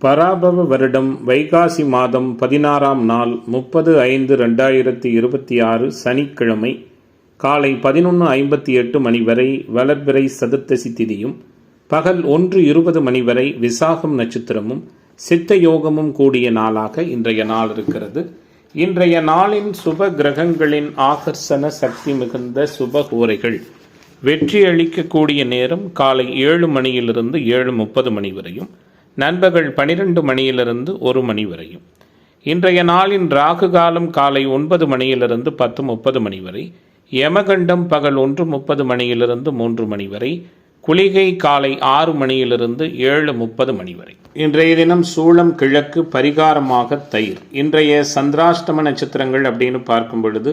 பராபவ வருடம் வைகாசி மாதம் 16ஆம் நாள் 30/5/2026 சனிக்கிழமை காலை 11:58 மணி வரை வளர்பிறை சதுர்த்தசி திதியும் பகல் 1:20 மணி வரை விசாகம் நட்சத்திரமும் சித்த யோகமும் கூடிய நாளாக இன்றைய நாள் இருக்கிறது. இன்றைய நாளின் சுப கிரகங்களின் ஆகர்ஷண சக்தி மிகுந்த சுப கோரைகள் வெற்றி அளிக்கக்கூடிய நேரம் காலை 7 மணியிலிருந்து 7:30 மணி வரையும், நண்பகல் 12 மணியிலிருந்து 1 மணி வரையும். இன்றைய நாளின் ராகு காலம் காலை 9 மணியிலிருந்து 10:30 மணி வரை, யமகண்டம் பகல் 1:30 மணியிலிருந்து 3 மணி வரை, குளிகை காலை 6 மணியிலிருந்து 7:30 மணி வரை. இன்றைய தினம் சூளம் கிழக்கு, பரிகாரமாக தயிர். இன்றைய சந்திராஷ்டம நட்சத்திரங்கள் அப்படின்னு பார்க்கும் பொழுது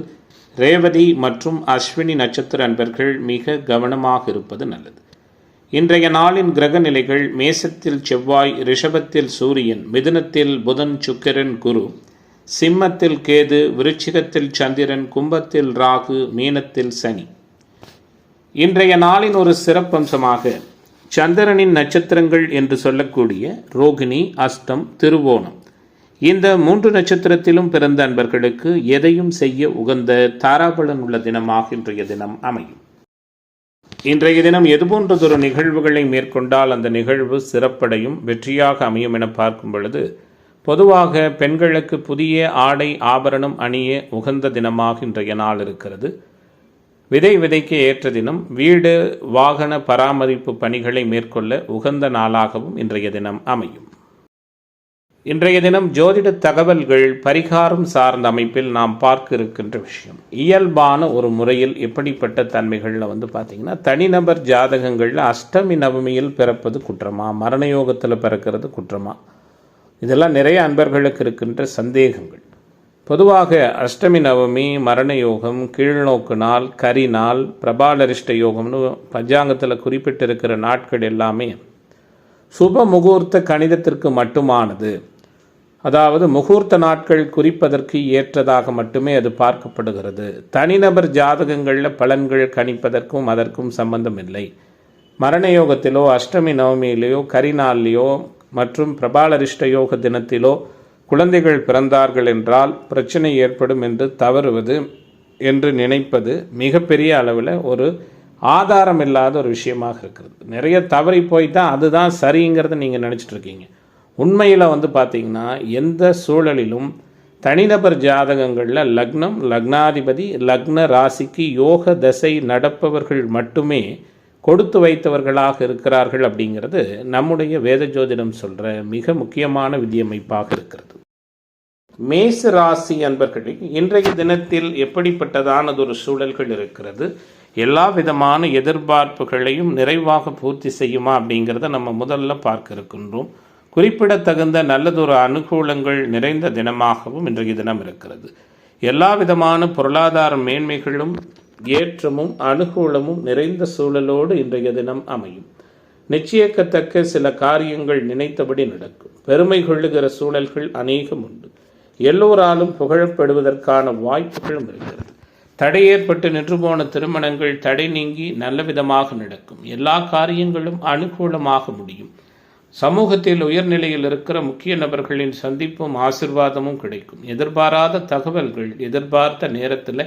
ரேவதி மற்றும் அஸ்வினி நட்சத்திர அன்பர்கள் மிக கவனமாக இருப்பது நல்லது. இன்றைய நாளின் கிரக நிலைகள்: மேசத்தில் செவ்வாய், ரிஷபத்தில் சூரியன், மிதுனத்தில் புதன், சுக்கிரன், குரு, சிம்மத்தில் கேது, விருச்சிகத்தில் சந்திரன், கும்பத்தில் ராகு, மீனத்தில் சனி. இன்றைய நாளின் ஒரு சிறப்பம்சமாக சந்திரனின் நட்சத்திரங்கள் என்று சொல்லக்கூடிய ரோகிணி, அஸ்தம், திருவோணம், இந்த 3 நட்சத்திரத்திலும் பிறந்த அன்பர்களுக்கு எதையும் செய்ய உகந்த தாராபலன் உள்ள தினமாக இன்றைய தினம் அமையும். இன்றைய தினம் எதுபோன்றதொரு நிகழ்வுகளை மேற்கொண்டால் அந்த நிகழ்வு சிறப்படையும் வெற்றியாக அமையும் என பார்க்கும் பொழுது, பொதுவாக பெண்களுக்கு புதிய ஆடை ஆபரணம் அணிய உகந்த தினமாக இன்றைய நாள் இருக்கிறது. விதை விதைக்க ஏற்ற தினம். வீடு வாகன பராமரிப்பு பணிகளை மேற்கொள்ள உகந்த நாளாகவும் இன்றைய தினம் அமையும். இன்றைய தினம் ஜோதிட தகவல்கள் பரிகாரம் சார்ந்த அமைப்பில் நாம் பார்க்க இருக்கின்ற விஷயம், இயல்பான ஒரு முறையில் எப்படிப்பட்ட தன்மைகளில் பார்த்தீங்கன்னா, தனிநபர் ஜாதகங்களில் அஷ்டமி நவமியில் பிறப்பது குற்றமா, மரணயோகத்தில் பிறக்கிறது குற்றமா, இதெல்லாம் நிறைய அன்பர்களுக்கு இருக்கின்ற சந்தேகங்கள். பொதுவாக அஷ்டமி நவமி, மரணயோகம், கீழ்நோக்கு நாள், கரி நாள், பிரபாலரிஷ்ட யோகம்னு பஞ்சாங்கத்தில் குறிப்பிட்டிருக்கிற நாட்கள் எல்லாமே சுப முகூர்த்த கணிதத்திற்கு மட்டுமானது. அதாவது முகூர்த்த நாட்கள் குறிப்பதற்கு ஏற்றதாக மட்டுமே அது பார்க்கப்படுகிறது. தனிநபர் ஜாதகங்களில் பலன்கள் கணிப்பதற்கும் அதற்கும் சம்பந்தம் இல்லை. மரணயோகத்திலோ அஷ்டமி நவமியிலேயோ கரிநாளிலேயோ மற்றும் பிரபாலரிஷ்ட யோக தினத்திலோ குழந்தைகள் பிறந்தார்கள் என்றால் பிரச்சனை ஏற்படும் என்று தவறுவது என்று நினைப்பது மிகப்பெரிய அளவில் ஒரு ஆதாரம் இல்லாத ஒரு விஷயமாக இருக்கிறது. நிறைய தவறி போய் தான் அதுதான் சரிங்கிறத நீங்கள் நினச்சிட்டு இருக்கீங்க. உண்மையில் பார்த்தீங்கன்னா எந்த சூழலிலும் தனிநபர் ஜாதகங்களில் லக்னம், லக்னாதிபதி, லக்ன ராசிக்கு யோக தசை நடப்பவர்கள் மட்டுமே கொடுத்து வைத்தவர்களாக இருக்கிறார்கள் அப்படிங்கிறது நம்முடைய வேத ஜோதிடம் சொல்கிற மிக முக்கியமான விதியமைப்பாக இருக்கிறது. மேச ராசி அன்பர்களுக்கு இன்றைய தினத்தில் எப்படிப்பட்டதானதொரு சூழல்கள் இருக்கிறது, எல்லா விதமான எதிர்பார்ப்புகளையும் நிறைவாக பூர்த்தி செய்யுமா அப்படிங்கிறத நம்ம முதல்ல பார்க்க இருக்கின்றோம். குறிப்பிடத்தகுந்த நல்லதொரு அனுகூலங்கள் நிறைந்த தினமாகவும் இன்றைய தினம் இருக்கிறது. எல்லா விதமான பொருளாதார மேன்மைகளும் ஏற்றமும் அனுகூலமும் நிறைந்த சூழலோடு இன்றைய தினம் அமையும். நிச்சயிக்கத்தக்க சில காரியங்கள் நினைத்தபடி நடக்கும். பெருமை கொள்ளுகிற சூழல்கள் அநேகம் உண்டு. எல்லோராலும் புகழப்படுவதற்கான வாய்ப்புகளும் இருக்கிறது. தடை ஏற்பட்டு நின்று போன திருமணங்கள் தடை நீங்கி நல்ல விதமாக நடக்கும். எல்லா காரியங்களும் அனுகூலமாக முடியும். சமூகத்தில் உயர்நிலையில் இருக்கிற முக்கிய நபர்களின் சந்திப்பும் ஆசிர்வாதமும் கிடைக்கும். எதிர்பாராத தகவல்கள் எதிர்பார்த்த நேரத்தில்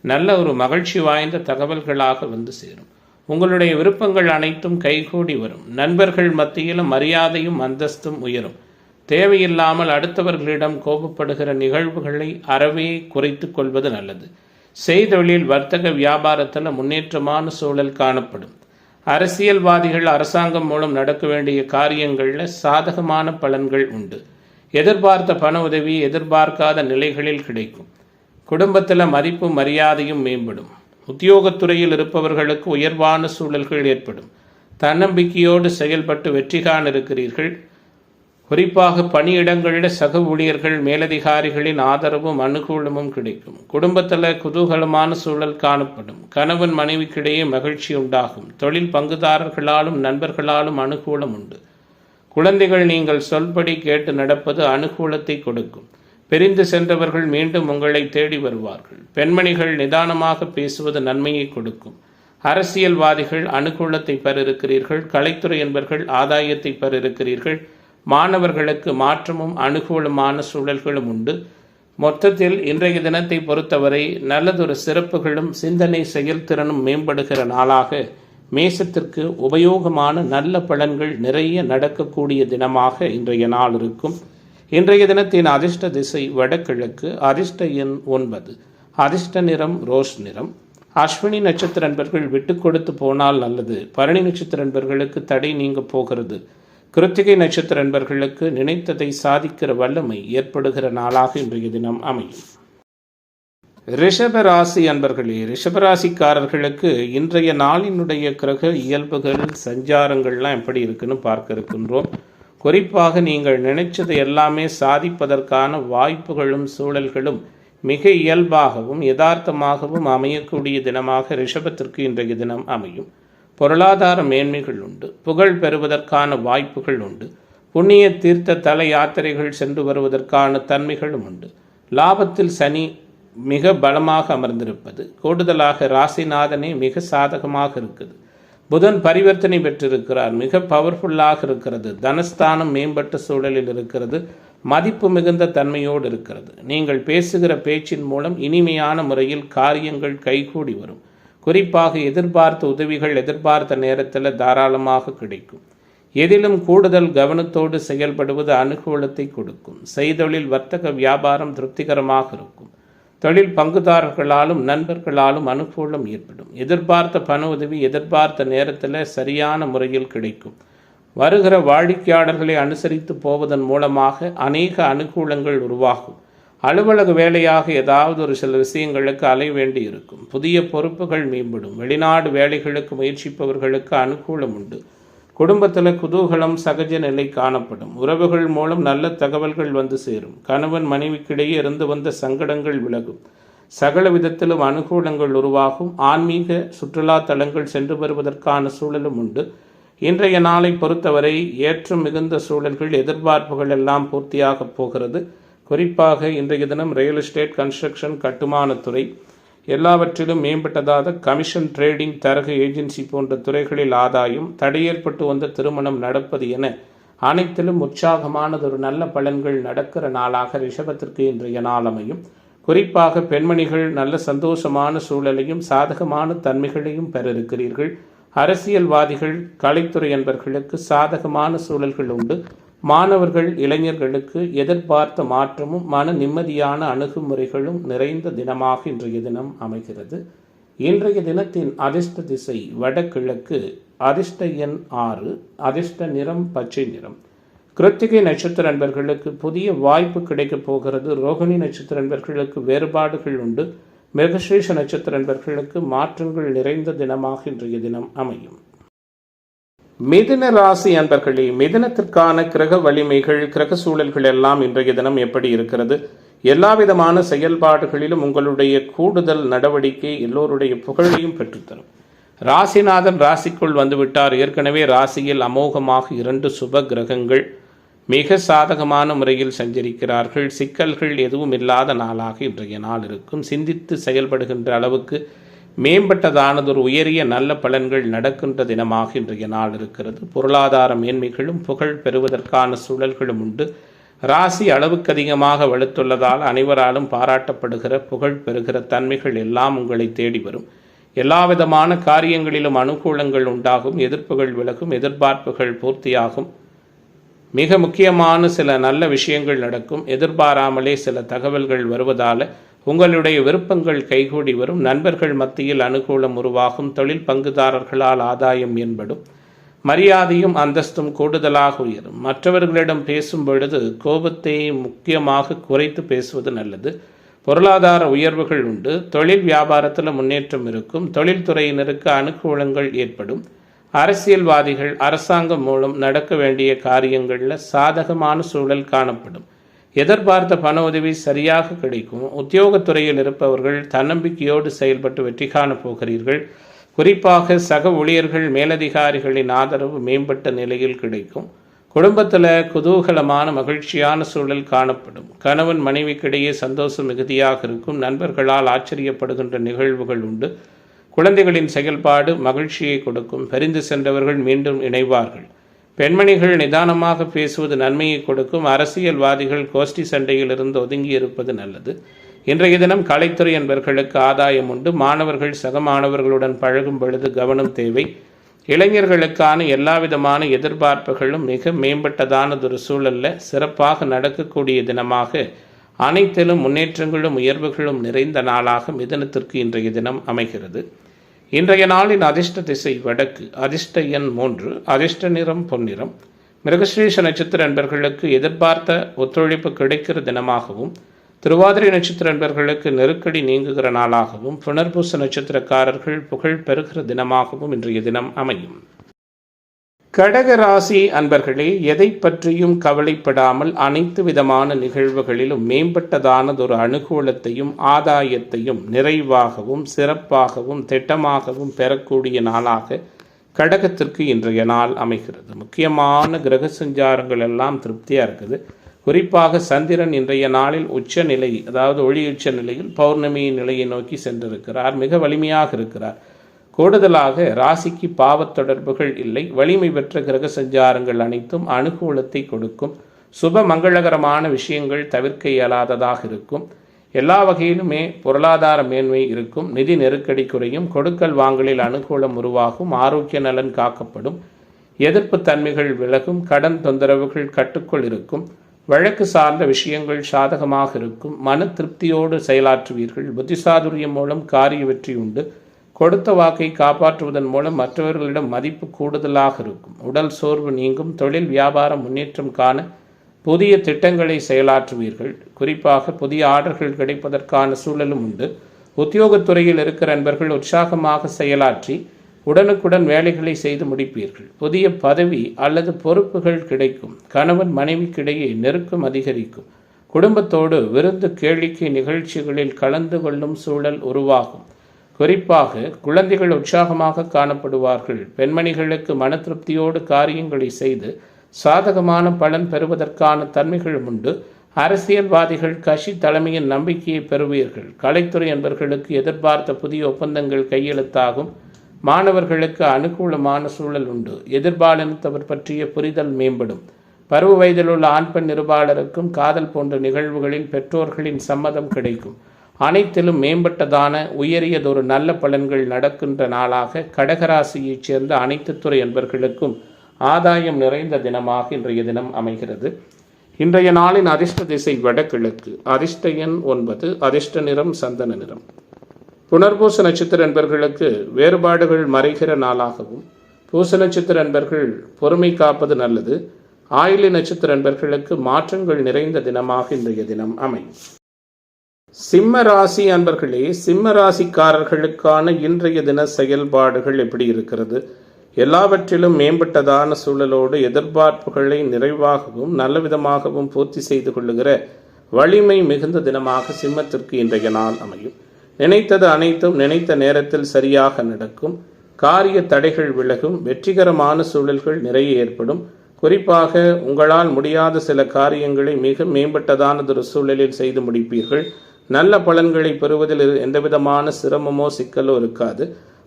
நல்ல ஒரு மகிழ்ச்சி வாய்ந்த தகவல்களாக வந்து சேரும். உங்களுடைய விருப்பங்கள் அனைத்தும் கைகூடி வரும். நண்பர்கள் மத்தியிலும் மரியாதையும் அந்தஸ்தும் உயரும். தேவையில்லாமல் அடுத்தவர்களிடம் கோபப்படுகிற நிகழ்வுகளை அறவே குறைத்து கொள்வது நல்லது. செய்தொழில், வர்த்தக, வியாபாரத்தில் முன்னேற்றமான சூழல் காணப்படும். அரசியல்வாதிகள் அரசாங்கம் மூலம் நடக்க வேண்டிய காரியங்களில் சாதகமான பலன்கள் உண்டு. எதிர்பார்த்த பண உதவி எதிர்பார்க்காத நிலைகளில் கிடைக்கும். குடும்பத்தில் மதிப்பு மரியாதையும் மேம்படும். உத்தியோகத்துறையில் இருப்பவர்களுக்கு உயர்வான சூழல்கள் ஏற்படும். தன்னம்பிக்கையோடு செயல்பட்டு வெற்றி காண இருக்கிறீர்கள். குறிப்பாக பணியிடங்களில் சக ஊழியர்கள், மேலதிகாரிகளின் ஆதரவும் அனுகூலமும் கிடைக்கும். குடும்பத்தில் குதூகலமான சூழல் காணப்படும். கணவன் மனைவிக்கிடையே மகிழ்ச்சி உண்டாகும். தொழில் பங்குதாரர்களாலும் நண்பர்களாலும் அனுகூலம் உண்டு. குழந்தைகள் நீங்கள் சொல்படி கேட்டு நடப்பது அனுகூலத்தை கொடுக்கும். பிரிந்து சென்றவர்கள் மீண்டும் உங்களை தேடி வருவார்கள். பெண்மணிகள் நிதானமாக பேசுவது நன்மையை கொடுக்கும். அரசியல்வாதிகள் அனுகூலத்தை பெற இருக்கிறீர்கள். கலைத்துறை என்பர்கள் ஆதாயத்தை பெற இருக்கிறீர்கள். மாணவர்களுக்கு மாற்றமும் அனுகூலமான சூழல்களும் உண்டு. மொத்தத்தில் இன்றைய தினத்தை பொறுத்தவரை நல்லதொரு சிறப்புகளும் சிந்தனை செயல்திறனும் மேம்படுகிற நாளாக மேசத்திற்கு உபயோகமான நல்ல பலன்கள் நிறைய நடக்கக்கூடிய தினமாக இன்றைய நாள் இருக்கும். இன்றைய தினத்தின் அதிர்ஷ்ட திசை வடகிழக்கு, அதிர்ஷ்ட எண் 9, அதிர்ஷ்ட நிறம் ரோஸ் நிறம். அஸ்வினி நட்சத்திர நண்பர்கள் விட்டு கொடுத்து போனால் நல்லது. பரணி நட்சத்திர நண்பர்களுக்கு தடை நீங்க போகிறது. கிருத்திகை நட்சத்திர நண்பர்களுக்கு நினைத்ததை சாதிக்கிற வல்லமை ஏற்படுகிற நாளாக இன்றைய தினம் அமையும். ரிஷபராசி அன்பர்களே, ரிஷபராசிக்காரர்களுக்கு இன்றைய நாளினுடைய கிரக இயல்புகள் சஞ்சாரங்கள்லாம் எப்படி இருக்குன்னு பார்க்க இருக்கின்றோம். குறிப்பாக நீங்கள் நினைச்சது எல்லாமே சாதிப்பதற்கான வாய்ப்புகளும் சூழல்களும் மிக இயல்பாகவும் யதார்த்தமாகவும் அமையக்கூடிய தினமாக ரிஷபத்திற்கு இன்றைய தினம் அமையும். பொருளாதார மேன்மைகள் உண்டு. புகழ் பெறுவதற்கான வாய்ப்புகள் உண்டு. புண்ணிய தீர்த்த தல யாத்திரைகள் சென்று வருவதற்கான தன்மைகளும் உண்டு. லாபத்தில் சனி மிக பலமாக அமர்ந்திருப்பது, கூடுதலாக ராசிநாதனே மிக சாதகமாக இருக்குது. புதன் பரிவர்த்தனை பெற்றிருக்கிறார், மிக பவர்ஃபுல்லாக இருக்கிறது. தனஸ்தானம் மேம்பட்ட சூழலில் இருக்கிறது, மதிப்பு மிகுந்த தன்மையோடு இருக்கிறது. நீங்கள் பேசுகிற பேச்சின் மூலம் இனிமையான முறையில் காரியங்கள் கைகூடி வரும். குறிப்பாக எதிர்பார்த்த உதவிகள் எதிர்பார்த்த நேரத்தில் தாராளமாக கிடைக்கும். எதிலும் கூடுதல் கவனத்தோடு செயல்படுவது அனுகூலத்தை கொடுக்கும். செய்தொழில் வர்த்தக வியாபாரம் திருப்திகரமாக இருக்கும். தொழில் பங்குதாரர்களாலும் நண்பர்களாலும் அனுகூலம் ஏற்படும். எதிர்பார்த்த பண உதவி எதிர்பார்த்த நேரத்தில் சரியான முறையில் கிடைக்கும். வருகிற வாடிக்கையாளர்களை அனுசரித்து போவதன் மூலமாக அநேக அனுகூலங்கள் உருவாகும். அலுவலக வேலையாக ஏதாவது ஒரு சில விஷயங்களுக்கு அலைய வேண்டி இருக்கும். புதிய பொறுப்புகள் மேம்படும். வெளிநாடு வேலைகளுக்கு முயற்சிப்பவர்களுக்கு அனுகூலம் உண்டு. குடும்பத்தில் குதூகலம் சகஜ நிலை காணப்படும். உறவுகள் மூலம் நல்ல தகவல்கள் வந்து சேரும். கணவன் மனைவிக்கிடையே இருந்து வந்த சங்கடங்கள் விலகும். சகல விதத்திலும் அனுகூலங்கள் உருவாகும். ஆன்மீக சுற்றுலா தலங்கள் சென்று வருவதற்கான சூழலும் உண்டு. இன்றைய நாளை பொறுத்தவரை ஏற்றம் மிகுந்த சூழல்கள் எதிர்பார்ப்புகள் எல்லாம் பூர்த்தியாக போகிறது. குறிப்பாக இன்றைய தினம் ரியல் எஸ்டேட், கன்ஸ்ட்ரக்ஷன், கட்டுமானத்துறை எல்லாவற்றிலும் மேம்பட்டதாக கமிஷன், ட்ரேடிங், தரகு ஏஜென்சி போன்ற துறைகளில் ஆதாயம், தடையேற்பட்டு வந்த திருமணம் நடப்பது என அனைத்திலும் உற்சாகமானதொரு நல்ல பலன்கள் நடக்கிற நாளாக ரிஷபத்திற்கு இன்றைய நாள் அமையும். குறிப்பாக பெண்மணிகள் நல்ல சந்தோஷமான சூழலையும் சாதகமான தன்மைகளையும் பெற இருக்கிறீர்கள். அரசியல்வாதிகள், கலைத்துறை என்பவர்களுக்கு சாதகமான சூழல்கள் உண்டு. மாணவர்கள், இளைஞர்களுக்கு எதிர்பார்த்த மாற்றமும் மன நிம்மதியான அணுகுமுறைகளும் நிறைந்த தினமாக இன்றைய தினம் அமைகிறது. இன்றைய தினத்தின் அதிர்ஷ்ட திசை வடகிழக்கு, அதிர்ஷ்ட எண் 6, அதிர்ஷ்ட நிறம் பச்சை நிறம். கிருத்திகை நட்சத்திர நண்பர்களுக்கு புதிய வாய்ப்பு கிடைக்கப் போகிறது. ரோகிணி நட்சத்திர நண்பர்களுக்கு வேறுபாடுகள் உண்டு. மிருகஸ்ரீஷ நட்சத்திர நண்பர்களுக்கு மாற்றங்கள் நிறைந்த தினமாக இன்றைய தினம் அமையும். மிதுன ராசி அன்பர்களே, மிதுனத்திற்கான கிரக வலிமைகள், கிரக சூழல்கள் எல்லாம் இன்றைய தினம் எப்படி இருக்கிறது? எல்லாவிதமான செயல்பாடுகளிலும் உங்களுடைய கூடுதல் நடவடிக்கை எல்லோருடைய புகழையும் பெற்றுத்தரும். ராசிநாதன் ராசிக்குள் வந்துவிட்டார். ஏற்கனவே ராசியில் அமோகமாக 2 சுப கிரகங்கள் மிக சாதகமான முறையில் சஞ்சரிக்கிறார்கள். சிக்கல்கள் எதுவும் இல்லாத நாளாக இன்றைய நாள் இருக்கும். சிந்தித்து செயல்படுகின்ற அளவுக்கு மேம்பட்டதானதொரு உயரிய நல்ல பலன்கள் நடக்கின்ற தினமாக இன்றைய நாள் இருக்கிறது. பொருளாதார மேன்மைகளும் புகழ் பெறுவதற்கான சூழல்களும் உண்டு. ராசி அளவுக்கு அதிகமாக வலுத்துள்ளதால் அனைவராலும் பாராட்டப்படுகிற புகழ் பெறுகிற தன்மைகள் எல்லாம் உங்களை தேடி வரும். எல்லாவிதமான காரியங்களிலும் அனுகூலங்கள் உண்டாகும். எதிர்ப்புகள் விலகும். எதிர்பார்ப்புகள் பூர்த்தியாகும். மிக முக்கியமான சில நல்ல விஷயங்கள் நடக்கும். எதிர்பாராமலே சில தகவல்கள் வருவதால் உங்களுடைய விருப்பங்கள் கைகூடி வரும். நண்பர்கள் மத்தியில் அனுகூலம் உருவாகும். தொழில் பங்குதாரர்களால் ஆதாயம் ஏற்படும். மரியாதையும் அந்தஸ்தும் கூடுதலாக உயரும். மற்றவர்களிடம் பேசும் பொழுது கோபத்தை முக்கியமாக குறைத்து பேசுவது நல்லது. பொருளாதார உயர்வுகள் உண்டு. தொழில் வியாபாரத்தில் முன்னேற்றம் இருக்கும். தொழில்துறையினருக்கு அனுகூலங்கள் ஏற்படும். அரசியல்வாதிகள், அரசாங்கம் மூலம் நடக்க வேண்டிய காரியங்களில் சாதகமான சூழல் காணப்படும். எதிர்பார்த்த பண உதவி சரியாக கிடைக்கும். உத்தியோகத்துறையில் இருப்பவர்கள் தன்னம்பிக்கையோடு செயல்பட்டு வெற்றி காணப் போகிறீர்கள். குறிப்பாக சக ஊழியர்கள், மேலதிகாரிகளின் ஆதரவு மேம்பட்ட நிலையில் கிடைக்கும். குடும்பத்தில் குதூகலமான மகிழ்ச்சியான சூழல் காணப்படும். கணவன் மனைவிக்கிடையே சந்தோஷம் மிகுதியாக இருக்கும். நண்பர்களால் ஆச்சரியப்படுகின்ற நிகழ்வுகள் உண்டு. குழந்தைகளின் செயல்பாடு மகிழ்ச்சியை கொடுக்கும். பிரிந்து சென்றவர்கள் மீண்டும் இணைவார்கள். பெண்மணிகள் நிதானமாக பேசுவது நன்மையை கொடுக்கும். அரசியல்வாதிகள் கோஷ்டி சண்டையிலிருந்து ஒதுங்கி இருப்பது நல்லது. இன்றைய தினம் கலைத்துறை என்பவர்களுக்கு ஆதாயம் உண்டு. மாணவர்கள் சக மாணவர்களுடன் பழகும் பொழுது கவனம் தேவை. இளைஞர்களுக்கான எல்லாவிதமான எதிர்பார்ப்புகளும் மிக மேம்பட்டதானதொரு சூழல்ல சிறப்பாக நடக்கக்கூடிய தினமாக, அனைத்திலும் முன்னேற்றங்களும் உயர்வுகளும் நிறைந்த நாளாக மிதுனத்திற்கு இன்றைய தினம் அமைகிறது. இன்றைய நாளின் அதிர்ஷ்ட திசை வடக்கு, அதிர்ஷ்ட எண் 3, அதிர்ஷ்ட நிறம் பொன்னிறம். மிருகஸ்ரீஷ நட்சத்திர அன்பர்களுக்கு எதிர்பார்த்த ஒத்துழைப்பு கிடைக்கிற தினமாகவும், திருவாதிரை நட்சத்திர அன்பர்களுக்கு நெருக்கடி நீங்குகிற நாளாகவும், புனர்பூச நட்சத்திரக்காரர்கள் புகழ் பெறுகிற தினமாகவும் இன்றைய தினம் அமையும். கடக ராசி அன்பர்களே, எதை பற்றியும் கவலைப்படாமல் அனைத்து விதமான நிகழ்வுகளிலும் மேம்பட்டதானதொரு அனுகூலத்தையும் ஆதாயத்தையும் நிறைவாகவும் சிறப்பாகவும் திட்டமாகவும் பெறக்கூடிய நாளாக கடகத்திற்கு இன்றைய நாள் அமைகிறது. முக்கியமான கிரக சஞ்சாரங்கள் எல்லாம் திருப்தியாக இருக்குது. குறிப்பாக சந்திரன் இன்றைய நாளில் உச்ச நிலை, அதாவது ஒளி உச்ச நிலையில் பௌர்ணமி நிலையை நோக்கி சென்றிருக்கிறார். மிக வலிமையாக இருக்கிறார். கூடுதலாக ராசிக்கு பாவத் தொடர்புகள் இல்லை. வலிமை பெற்ற கிரக சஞ்சாரங்கள் அனைத்தும் அனுகூலத்தை கொடுக்கும். சுப மங்களகரமான விஷயங்கள் தவிர்க்க இயலாததாக இருக்கும். எல்லா வகையிலுமே பொருளாதார மேன்மை இருக்கும். நிதி நெருக்கடி குறையும். கொடுக்கல் வாங்கலில் அனுகூலம் உருவாகும். ஆரோக்கிய நலன் காக்கப்படும். எதிர்ப்பு தன்மைகள் விலகும். கடன் தொந்தரவுகள் கட்டுக்குள் இருக்கும். வழக்கு சார்ந்த விஷயங்கள் சாதகமாக இருக்கும். மன திருப்தியோடு செயலாற்றுவீர்கள். புத்திசாதுரியம் மூலம் காரிய வெற்றி உண்டு. கொடுத்த வாக்கை காப்பாற்றுவதன் மூலம் மற்றவர்களிடம் மதிப்பு கூடுதலாக இருக்கும். உடல் சோர்வு நீங்கும். தொழில் வியாபாரம் முன்னேற்றம் காண புதிய திட்டங்களை செயலாற்றுவீர்கள். குறிப்பாக புதிய ஆர்டர்கள் கிடைப்பதற்கான சூழலும் உண்டு. உத்தியோகத்துறையில் இருக்கிற நண்பர்கள் உற்சாகமாக செயலாற்றி உடனுக்குடன் வேலைகளை செய்து முடிப்பீர்கள். புதிய பதவி அல்லது பொறுப்புகள் கிடைக்கும். கணவன் மனைவிக்கிடையே நெருக்கம் அதிகரிக்கும். குடும்பத்தோடு விருந்து கேளிக்கை நிகழ்ச்சிகளில் கலந்து கொள்ளும் சூழல் உருவாகும். குறிப்பாக குழந்தைகள் உற்சாகமாக காணப்படுவார்கள். பெண்மணிகளுக்கு மன திருப்தியோடு காரியங்களை செய்து சாதகமான பலன் பெறுவதற்கான தன்மைகளும் உண்டு. அரசியல்வாதிகள் கட்சி தலைமையின் நம்பிக்கையை பெறுவீர்கள். கலைத்துறை என்பவர்களுக்கு எதிர்பார்த்த புதிய ஒப்பந்தங்கள் கையெழுத்தாகும். மாணவர்களுக்கு அனுகூலமான சூழல் உண்டு. எதிர்பாலினத்தவர் பற்றிய புரிதல் மேம்படும். பருவ வயதிலுள்ள ஆண் பெண் இருபாலருக்கும் காதல் போன்ற நிகழ்வுகளில் பெற்றோர்களின் சம்மதம் கிடைக்கும். அனைத்திலும் மேம்பட்டதான உயரியதொரு நல்ல பலன்கள் நடக்கின்ற நாளாக கடகராசியைச் சேர்ந்த அனைத்து துறை அன்பர்களுக்கும் ஆதாயம் நிறைந்த தினமாக இன்றைய தினம் அமைகிறது. இன்றைய நாளின் அதிர்ஷ்ட திசை வடகிழக்கு, அதிர்ஷ்ட எண் 9, அதிர்ஷ்ட நிறம் சந்தன நிறம். புனர்பூச நட்சத்திர அன்பர்களுக்கு வேறுபாடுகள் மறைகிற நாளாகவும், பூச நட்சத்திர அன்பர்கள் பொறுமை காப்பது நல்லது. ஆயிலி நட்சத்திர அன்பர்களுக்கு மாற்றங்கள் நிறைந்த தினமாக இன்றைய தினம் அமையும். சிம்ம ராசி அன்பர்களே, சிம்ம ராசிக்காரர்களுக்கான இன்றைய தின செயல்பாடுகள் எப்படி இருக்கிறது? எல்லாவற்றிலும் மேம்பட்டதான சூழலோடு எதிர்பார்ப்புகளை நிறைவாகவும் நல்ல விதமாகவும் பூர்த்தி செய்து கொள்ளுகிற வலிமை மிகுந்த தினமாக சிம்மத்திற்கு இன்றைய நாள் அமையும். நினைத்தது அனைத்தும் நினைத்த நேரத்தில் சரியாக நடக்கும். காரிய தடைகள் விலகும். வெற்றிகரமான சூழல்கள் நிறைய ஏற்படும். குறிப்பாக உங்களால் முடியாத சில காரியங்களை மிக மேம்பட்டதானதொரு சூழலில் செய்து முடிப்பீர்கள். நல்ல பலன்களை பெறுவதில் எந்தவிதமான சிரமமோ சிக்கலோ இருக்காது.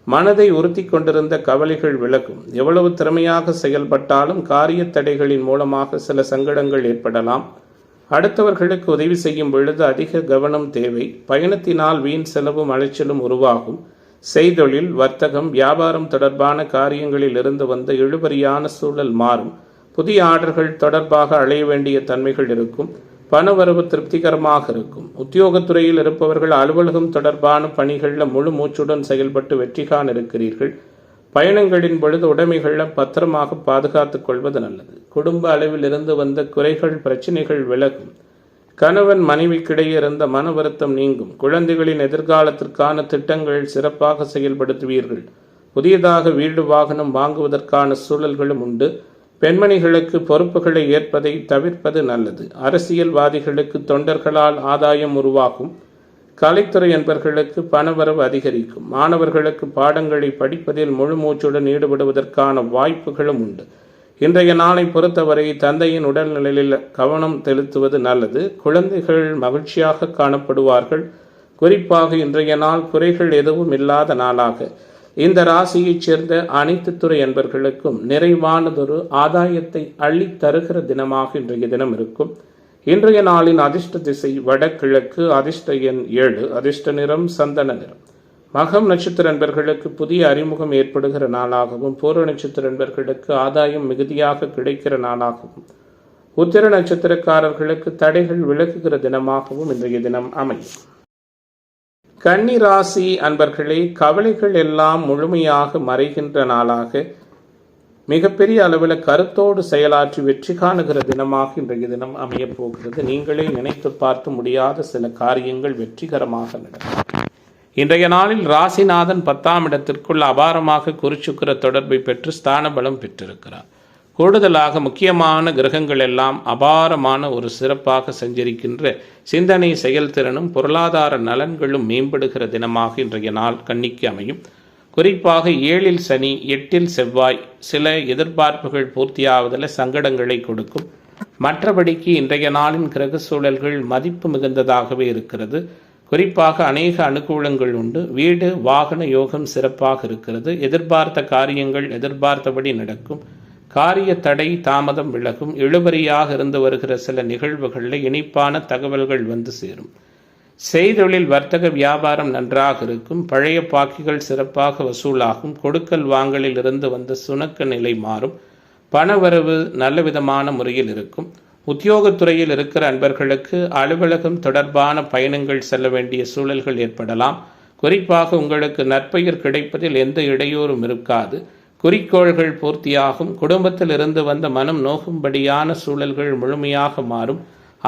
மனதை உறுத்தி கொண்டிருந்த கவலைகள் விலகும். எவ்வளவு திறமையாக செயல்பட்டாலும் காரிய தடைகளின் மூலமாக சில சங்கடங்கள் ஏற்படலாம். அடுத்தவர்களுக்கு உதவி செய்யும் பொழுது அதிக கவனம் தேவை. பயணத்தினால் வீண் செலவும் அலைச்சலும் உருவாகும். செய்தொழில், வர்த்தகம், வியாபாரம் தொடர்பான காரியங்களில் இருந்து வந்த இழுபறியான சூழல் மாறும். புதிய ஆர்டர்கள் தொடர்பாக அலைய வேண்டிய தன்மைகள் இருக்கும். பணவரவு திருப்திகரமாக இருக்கும். உத்தியோகத்துறையில் இருப்பவர்கள் அலுவலகம் தொடர்பான பணிகளில் முழு மூச்சுடன் செயல்பட்டு வெற்றி காண இருக்கிறீர்கள். பயணங்களின் பொழுது உடைமைகளை பத்திரமாக பாதுகாத்துக் கொள்வது நல்லது. குடும்ப அளவில் இருந்து வந்த குறைகள் பிரச்சனைகள் விலகும். கணவன் மனைவிக்கிடையே இருந்த மன வருத்தம் நீங்கும். குழந்தைகளின் எதிர்காலத்திற்கான திட்டங்கள் சிறப்பாக செயல்படுத்துவீர்கள். புதியதாக வீடு வாகனம் வாங்குவதற்கான சூழல்களும் உண்டு. பெண்மணிகளுக்கு பொறுப்புகளை ஏற்பதை தவிர்ப்பது நல்லது. அரசியல்வாதிகளுக்கு தொண்டர்களால் ஆதாயம் உருவாகும். கலைத்துறை என்பவர்களுக்கு பணவரவு அதிகரிக்கும். மாணவர்களுக்கு பாடங்களை படிப்பதில் முழு மூச்சுடன் ஈடுபடுவதற்கான வாய்ப்புகளும் உண்டு. இன்றைய நாளை பொறுத்தவரை தந்தையின் உடல்நிலையில் கவனம் செலுத்துவது நல்லது. குழந்தைகள் மகிழ்ச்சியாக காணப்படுவார்கள். குறிப்பாக இன்றைய நாள் குறைகள் எதுவும் இல்லாத நாளாக இந்த ராசியைச் சேர்ந்த அனைத்து துறை அன்பர்களுக்கும் நிறைவானதொரு ஆதாயத்தை அள்ளித் தருகிற தினமாக இன்றைய தினம் இருக்கும். இன்றைய நாளின் அதிர்ஷ்ட திசை வடகிழக்கு, அதிர்ஷ்ட எண் 7, அதிர்ஷ்ட நிறம் சந்தன நிறம். மகம் நட்சத்திர அன்பர்களுக்கு புதிய அறிமுகம் ஏற்படுகிற நாளாகவும், பூர்வ நட்சத்திர அன்பர்களுக்கு ஆதாயம் மிகுதியாக கிடைக்கிற நாளாகவும், உத்திர நட்சத்திரக்காரர்களுக்கு தடைகள் விலகுகிற தினமாகவும் இன்றைய தினம் அமையும். கன்னி ராசி அன்பர்களே, கவலைகள் எல்லாம் முழுமையாக மறைகின்ற நாளாக, மிகப்பெரிய அளவில் கருத்தோடு செயலாற்றி வெற்றி காணுகிற தினமாக இன்றைய தினம் அமையப் போகிறது. நீங்களே நினைத்து பார்த்து முடியாத சில காரியங்கள் வெற்றிகரமாக நடக்கும். இன்றைய நாளில் ராசிநாதன் 10ஆம் இடத்திற்குள் அபாரமாக குருச்சுக்கிர தொடர்பை பெற்று ஸ்தான பலம் பெற்றிருக்கிறார். கூடுதலாக முக்கியமான கிரகங்கள் எல்லாம் அபாரமான ஒரு சிறப்பாக சஞ்சரிக்கின்ற சிந்தனை செயல்திறனும் பொருளாதார நலன்களும் மேம்படுகிற தினமாக இன்றைய நாள் கன்னிக்கு அமையும். குறிப்பாக 7இல் சனி, 8இல் செவ்வாய் சில எதிர்பார்ப்புகள் பூர்த்தியாவதில் சங்கடங்களை கொடுக்கும். மற்றபடிக்கு இன்றைய நாளின் கிரக சூழல்கள் மதிப்பு மிகுந்ததாகவே இருக்கிறது. குறிப்பாக அநேக அனுகூலங்கள் உண்டு. வீடு வாகன யோகம் சிறப்பாக இருக்கிறது. எதிர்பார்த்த காரியங்கள் எதிர்பார்த்தபடி நடக்கும். காரிய தடை தாமதம் விலகும். இழுபறியாக இருந்து வருகிற சில நிகழ்வுகளில் இனிப்பான தகவல்கள் வந்து சேரும். செய்தொழில் வர்த்தக வியாபாரம் நன்றாக இருக்கும். பழைய பாக்கிகள் சிறப்பாக வசூலாகும். கொடுக்கல் வாங்கலில் இருந்து வந்த சுணக்க நிலை மாறும். பணவரவு நல்ல விதமான முறையில் இருக்கும். உத்தியோகத்துறையில் இருக்கிற அன்பர்களுக்கு அலுவலகம் தொடர்பான பயணங்கள் செல்ல வேண்டிய சூழல்கள் ஏற்படலாம். குறிப்பாக உங்களுக்கு நற்பெயர் கிடைப்பதில் எந்த இடையூறும் இருக்காது. குறிக்கோள்கள் பூர்த்தியாகும். குடும்பத்தில் இருந்து வந்த மனம் நோகும்படியான சூழல்கள் முழுமையாக மாறும்.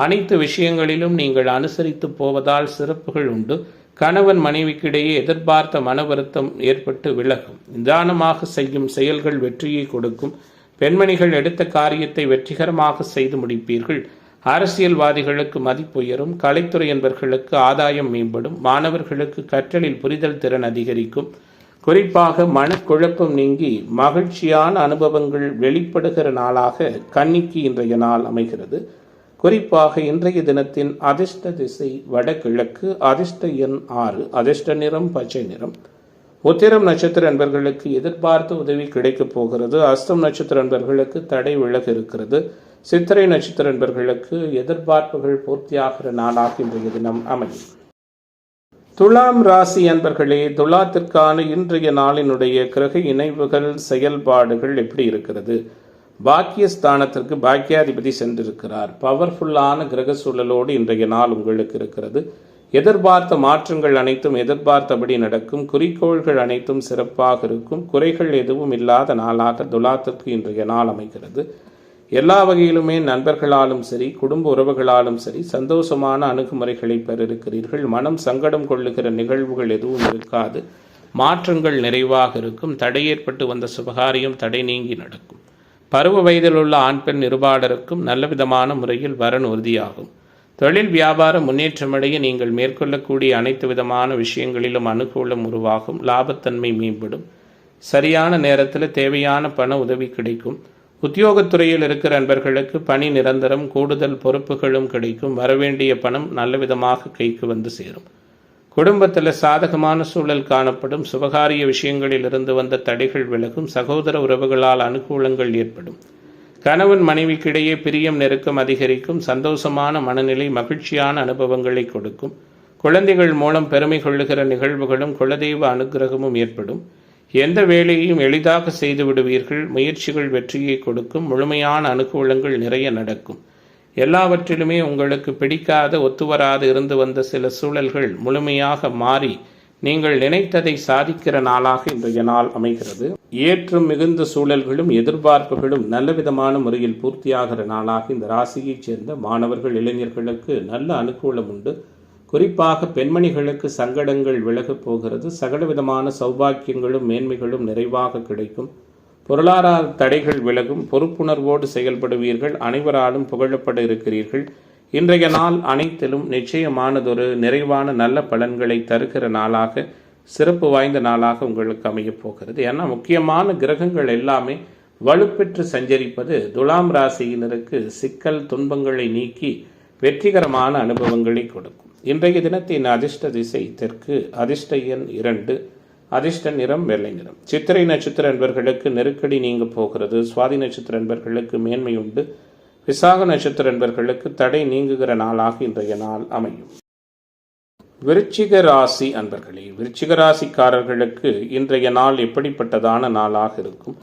அனைத்து விஷயங்களிலும் நீங்கள் அனுசரித்து போவதால் சிறப்புகள் உண்டு. கணவன் மனைவிக்கிடையே எதிர்பார்த்த மன வருத்தம் ஏற்பட்டு விலகும். நிதானமாக செய்யும் செயல்கள் வெற்றியை கொடுக்கும். பெண்மணிகள் எடுத்த காரியத்தை வெற்றிகரமாக செய்து முடிப்பீர்கள். அரசியல்வாதிகளுக்கு மதிப்பு உயரும். கலைத்துறை என்பவர்களுக்கு ஆதாயம் மேம்படும். மாணவர்களுக்கு கற்றலில் புரிதல் திறன் அதிகரிக்கும். குறிப்பாக மனக்குழப்பம் நீங்கி மகிழ்ச்சியான அனுபவங்கள் வெளிப்படுகிற நாளாக கன்னிக்கு இன்றைய நாள் அமைகிறது. குறிப்பாக இன்றைய தினத்தின் அதிர்ஷ்ட திசை வடகிழக்கு, அதிர்ஷ்ட எண் 6, அதிர்ஷ்ட நிறம் பச்சை நிறம். உத்திரம் நட்சத்திர அன்பர்களுக்கு எதிர்பார்த்த உதவி கிடைக்கப் போகிறது. அஸ்தம் நட்சத்திர அன்பர்களுக்கு தடை விலக இருக்கிறது. சித்திரை நட்சத்திர அன்பர்களுக்கு எதிர்பார்ப்புகள் பூர்த்தியாகிற நாளாக இன்றைய தினம் அமையும். துலாம் ராசி அன்பர்களே, துலாத்திற்கான இன்றைய நாளினுடைய கிரக இணைவுகள் செயல்பாடுகள் எப்படி இருக்கிறது? பாக்கியஸ்தானத்திற்கு பாக்கியாதிபதி சென்றிருக்கிறார். பவர்ஃபுல்லான கிரக சூழலோடு இன்றைய நாள் உங்களுக்கு இருக்கிறது. எதிர்பார்த்த மாற்றங்கள் அனைத்தும் எதிர்பார்த்தபடி நடக்கும். குறிக்கோள்கள் அனைத்தும் சிறப்பாக இருக்கும். குறைகள் எதுவும் இல்லாத நாளாக துலாத்திற்கு இன்றைய நாள் அமைகிறது. எல்லா வகையிலுமே நண்பர்களாலும் சரி, குடும்ப உறவுகளாலும் சரி சந்தோஷமான அணுகுமுறைகளை பெற இருக்கிறீர்கள். மனம் சங்கடம் கொள்ளுகிற நிகழ்வுகள் எதுவும் இருக்காது. மாற்றங்கள் நிறைவாக இருக்கும். தடை ஏற்பட்டு வந்த சுபகாரியம் தடை நீங்கி நடக்கும். பருவ வயதில் உள்ள ஆண் பெண் இருபாலருக்கும் நல்ல விதமான முறையில் வரன் உறுதியாகும். தொழில் வியாபாரம் முன்னேற்றமடைய நீங்கள் மேற்கொள்ளக்கூடிய அனைத்து விதமான விஷயங்களிலும் அனுகூலம் உருவாகும். லாபத்தன்மை மேம்படும். சரியான நேரத்தில் தேவையான பண உதவி கிடைக்கும். உத்தியோகத்துறையில் இருக்கிற அன்பர்களுக்கு பணி நிரந்தரம், கூடுதல் பொறுப்புகளும் கிடைக்கும். வரவேண்டிய பணம் நல்ல விதமாக கைக்கு வந்து சேரும். குடும்பத்தில் சாதகமான சூழல் காணப்படும். சுபகாரிய விஷயங்களில் இருந்து வந்த தடைகள் விலகும். சகோதர உறவுகளால் அனுகூலங்கள் ஏற்படும். கணவன் மனைவிக்கிடையே பிரியம் நெருக்கம் அதிகரிக்கும். சந்தோஷமான மனநிலை மகிழ்ச்சியான அனுபவங்களை கொடுக்கும். குழந்தைகள் மூலம் பெருமை கொள்ளுகிற நிகழ்வுகளும் குலதெய்வ அனுகிரகமும் ஏற்படும். எந்த வேலையையும் எளிதாக செய்து விடுவீர்கள். முயற்சிகள் வெற்றியை கொடுக்கும். முழுமையான அனுகூலங்கள் நிறைய நடக்கும். எல்லாவற்றிலுமே உங்களுக்கு பிடிக்காத ஒத்துவராது இருந்து வந்த சில சூழல்கள் முழுமையாக மாறி நீங்கள் நினைத்ததை சாதிக்கிற நாளாக இன்றைய நாள் அமைகிறது. ஏற்றம் மிகுந்த சூழல்களும் எதிர்பார்ப்புகளும் நல்ல விதமான முறையில் பூர்த்தியாகிற நாளாக இந்த ராசியைச் சேர்ந்த மாணவர்கள் இளைஞர்களுக்கு நல்ல அனுகூலம் உண்டு. குறிப்பாக பெண்மணிகளுக்கு சங்கடங்கள் விலகப் போகிறது. சகல விதமான சௌபாக்கியங்களும் மேன்மைகளும் நிறைவாக கிடைக்கும். பொருளாதார தடைகள் விலகும். பொறுப்புணர்வோடு செயல்படுவீர்கள். அனைவராலும் புகழப்பட இருக்கிறீர்கள். இன்றைய நாள் அனைத்திலும் நிச்சயமானதொரு நிறைவான நல்ல பலன்களை தருகிற நாளாக, சிறப்பு வாய்ந்த நாளாக உங்களுக்கு அமையப் போகிறது. ஏன்னா முக்கியமான கிரகங்கள் எல்லாமே வலுப்பெற்று சஞ்சரிப்பது துலாம் ராசியினருக்கு சிக்கல் துன்பங்களை நீக்கி வெற்றிகரமான அனுபவங்களை கொடுக்கும். இன்றைய தினத்தின் அதிர்ஷ்ட திசை தெற்கு, அதிர்ஷ்ட எண் 2, அதிர்ஷ்ட நிறம் வெள்ளை நிறம். சித்திரை நட்சத்திர அன்பர்களுக்கு நெருக்கடி நீங்க போகிறது. சுவாதி நட்சத்திர அன்பர்களுக்கு மேன்மை உண்டு. விசாக நட்சத்திர அன்பர்களுக்கு தடை நீங்குகிற நாளாக இன்றைய நாள் அமையும். விருச்சிக ராசி அன்பர்களே, விருச்சிக ராசிக்காரர்களுக்கு இன்றைய நாள் எப்படிப்பட்டதான நாளாக இருக்கும்?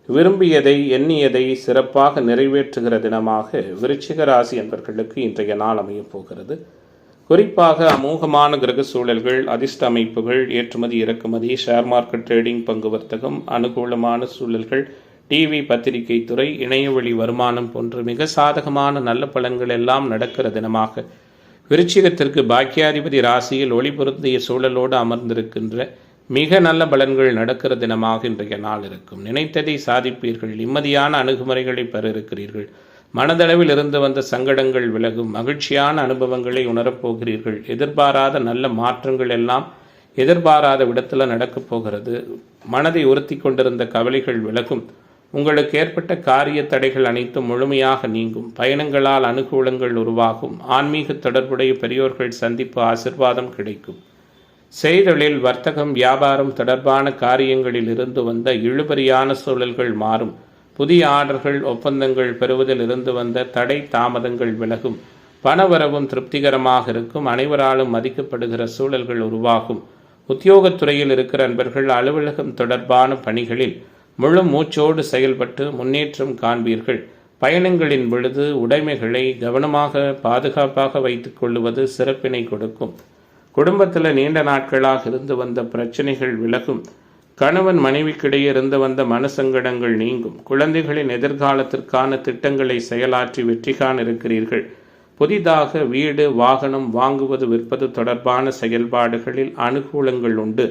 விரும்பியதை எண்ணியதை சிறப்பாக நிறைவேற்றுகிற தினமாக விருச்சிக ராசி அன்பர்களுக்கு இன்றைய நாள் அமையப் போகிறது. குறிப்பாக அமோகமான கிரக சூழல்கள், அதிர்ஷ்ட அமைப்புகள், ஏற்றுமதி இறக்குமதி, ஷேர் மார்க்கெட் ட்ரேடிங், பங்கு வர்த்தகம், அனுகூலமான சூழல்கள், டிவி பத்திரிகை துறை, இணையவழி வருமானம் போன்ற மிக சாதகமான நல்ல பலன்கள் எல்லாம் நடக்கிற தினமாக விருச்சிகத்திற்கு பாக்கியாதிபதி ராசியில் ஒளி பொருந்திய சூழலோடு அமர்ந்திருக்கின்ற மிக நல்ல பலன்கள் நடக்கிற தினமாக இன்றைய நாள் இருக்கும். நினைத்ததை சாதிப்பீர்கள். நிம்மதியான அணுகுமுறைகளை பெற இருக்கிறீர்கள். மனதளவில் இருந்து வந்த சங்கடங்கள் விலகும். மகிழ்ச்சியான அனுபவங்களை உணரப்போகிறீர்கள். எதிர்பாராத நல்ல மாற்றங்கள் எல்லாம் எதிர்பாராத விடத்தில் நடக்கப் போகிறது. மனதை உறுத்தி கொண்டிருந்த கவலைகள் விலகும். உங்களுக்கு ஏற்பட்ட காரிய தடைகள் அனைத்தும் முழுமையாக நீங்கும். பயணங்களால் அனுகூலங்கள் உருவாகும். ஆன்மீக தொடர்புடைய பெரியோர்கள் சந்திப்பு ஆசிர்வாதம் கிடைக்கும். செய்தொழில், வர்த்தகம், வியாபாரம் தொடர்பான காரியங்களில் இருந்து வந்த இழுபறியான சூழல்கள் மாறும். புதிய ஆர்டர்கள், ஒப்பந்தங்கள் பெறுவதில் இருந்து வந்த தடை தாமதங்கள் விலகும். பணவரவும் திருப்திகரமாக இருக்கும். அனைவராலும் மதிக்கப்படுகிற சூழல்கள் உருவாகும். உத்தியோகத்துறையில் இருக்கிற அன்பர்கள் அலுவலகம் தொடர்பான பணிகளில் முழு மூச்சோடு செயல்பட்டு முன்னேற்றம் காண்பீர்கள். பயணங்களின் பொழுது உடைமைகளை கவனமாக பாதுகாப்பாக வைத்துக் கொள்வது சிறப்பினை கொடுக்கும். குடும்பத்தில் நீண்ட நாட்களாக இருந்து வந்த பிரச்சனைகள் விலகும். கணவன் மனைவிக்கிடையே இருந்து வந்த மனசங்கடங்கள் நீங்கும். குழந்தைகளின் எதிர்காலத்திற்கான திட்டங்களை செயலாற்றி வெற்றி காண இருக்கிறீர்கள். புதிதாக வீடு, வாகனம் வாங்குவது, விற்பது தொடர்பான செயல்பாடுகளில் அனுகூலங்கள் உண்டு.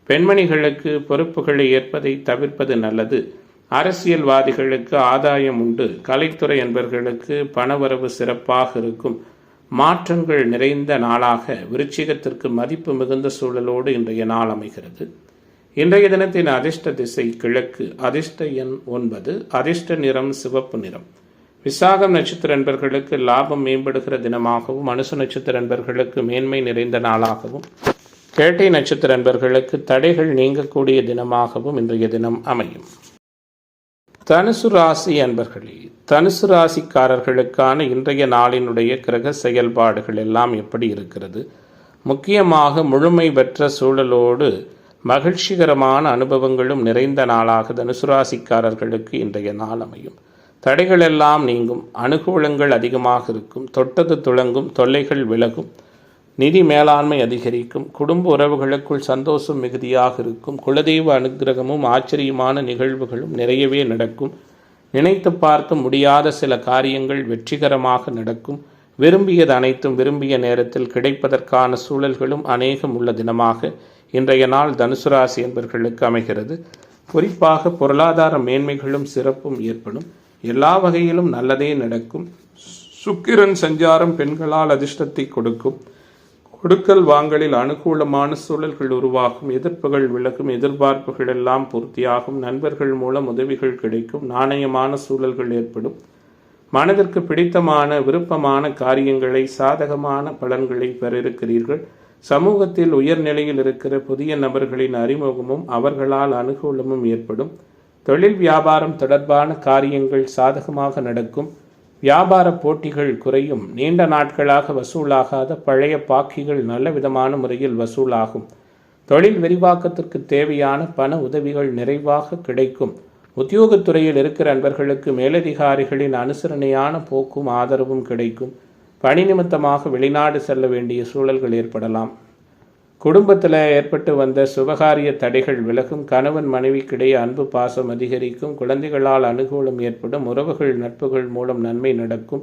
பெண்மணிகளுக்கு பொறுப்புகளை ஏற்பதை தவிர்ப்பது நல்லது. அரசியல்வாதிகளுக்கு ஆதாயம் உண்டு. கலைத்துறை என்பவர்களுக்கு பணவரவு சிறப்பாக இருக்கும். மாற்றங்கள் நிறைந்த நாளாக விருச்சிகத்திற்கு மதிப்பு மிகுந்த சூழலோடு இன்றைய நாள் அமைகிறது. இன்றைய தினத்தின் அதிர்ஷ்ட திசை கிழக்கு. அதிர்ஷ்ட எண் 9. அதிர்ஷ்ட நிறம் சிவப்பு நிறம். விசாகம் நட்சத்திர அன்பர்களுக்கு லாபம் மேம்படுகிற தினமாகவும், அனுச நட்சத்திர அன்பர்களுக்கு மேன்மை நிறைந்த நாளாகவும், கேட்டை நட்சத்திர அன்பர்களுக்கு தடைகள் நீங்கக்கூடிய தினமாகவும் இன்றைய தினம் அமையும். தனுசு ராசி அன்பர்களே, தனுசு ராசிக்காரர்களுக்கான இன்றைய நாளினுடைய கிரக செயல்பாடுகள் எல்லாம் எப்படி இருக்கிறது? முக்கியமாக முழுமை பெற்ற சூழலோடு மகிழ்ச்சிகரமான அனுபவங்களும் நிறைந்த நாளாக தனுசு ராசிக்காரர்களுக்கு இன்றைய நாள் அமையும். தடைகள் எல்லாம் நீங்கும். அனுகூலங்கள் அதிகமாக இருக்கும். தொட்டது துளங்கும். தொல்லைகள் விலகும். நிதி மேலாண்மை அதிகரிக்கும். குடும்ப உறவுகளுக்குள் சந்தோஷம் மிகுதியாக இருக்கும். குலதெய்வ அனுக்கிரகமும் ஆச்சரியமான நிகழ்வுகளும் நிறையவே நடக்கும். நினைத்து பார்க்க முடியாத சில காரியங்கள் வெற்றிகரமாக நடக்கும். விரும்பியது அனைத்தும் விரும்பிய நேரத்தில் கிடைப்பதற்கான சூழல்களும் அநேகம் உள்ள தினமாக இன்றைய நாள் தனுசு ராசி என்பவர்களுக்கு அமைகிறது. குறிப்பாக பொருளாதார மேன்மைகளும் சிறப்பும் ஏற்படும். எல்லா வகையிலும் நல்லதே நடக்கும். சுக்கிரன் சஞ்சாரம் பெண்களால் அதிர்ஷ்டத்தை கொடுக்கும். கொடுக்கல் வாங்கலில் அனுகூலமான சூழல்கள் உருவாகும். எதிர்ப்புகள் விலகும். எதிர்பார்ப்புகள் எல்லாம் பூர்த்தியாகும். நண்பர்கள் மூலம் உதவிகள் கிடைக்கும். நாணயமான சூழல்கள் ஏற்படும். மனதிற்கு பிடித்தமான விருப்பமான காரியங்களை, சாதகமான பலன்களை பெற இருக்கிறீர்கள். சமூகத்தில் உயர்நிலையில் இருக்கிற புதிய நபர்களின் அறிமுகமும் அவர்களால் அனுகூலமும் ஏற்படும். தொழில் வியாபாரம் தொடர்பான காரியங்கள் சாதகமாக நடக்கும். வியாபார போட்டிகள் குறையும். நீண்ட நாட்களாக வசூலாகாத பழைய பாக்கிகள் நல்ல விதமான முறையில் வசூலாகும். தொழில் விரிவாக்கத்திற்கு தேவையான பண உதவிகள் நிறைவாக கிடைக்கும். உத்தியோகத்துறையில் இருக்கிற அன்பர்களுக்கு மேலதிகாரிகளின் அனுசரணையான போக்கும் ஆதரவும் கிடைக்கும். பணி நிமித்தமாக வெளிநாடு செல்ல வேண்டிய சூழல்கள் ஏற்படலாம். குடும்பத்தில் ஏற்பட்டு வந்த சுபகாரிய தடைகள் விலகும். கணவன் மனைவிக்கிடையே அன்பு பாசம் அதிகரிக்கும். குழந்தைகளால் அனுகூலம் ஏற்படும். உறவுகள் நட்புகள் மூலம் நன்மை நடக்கும்.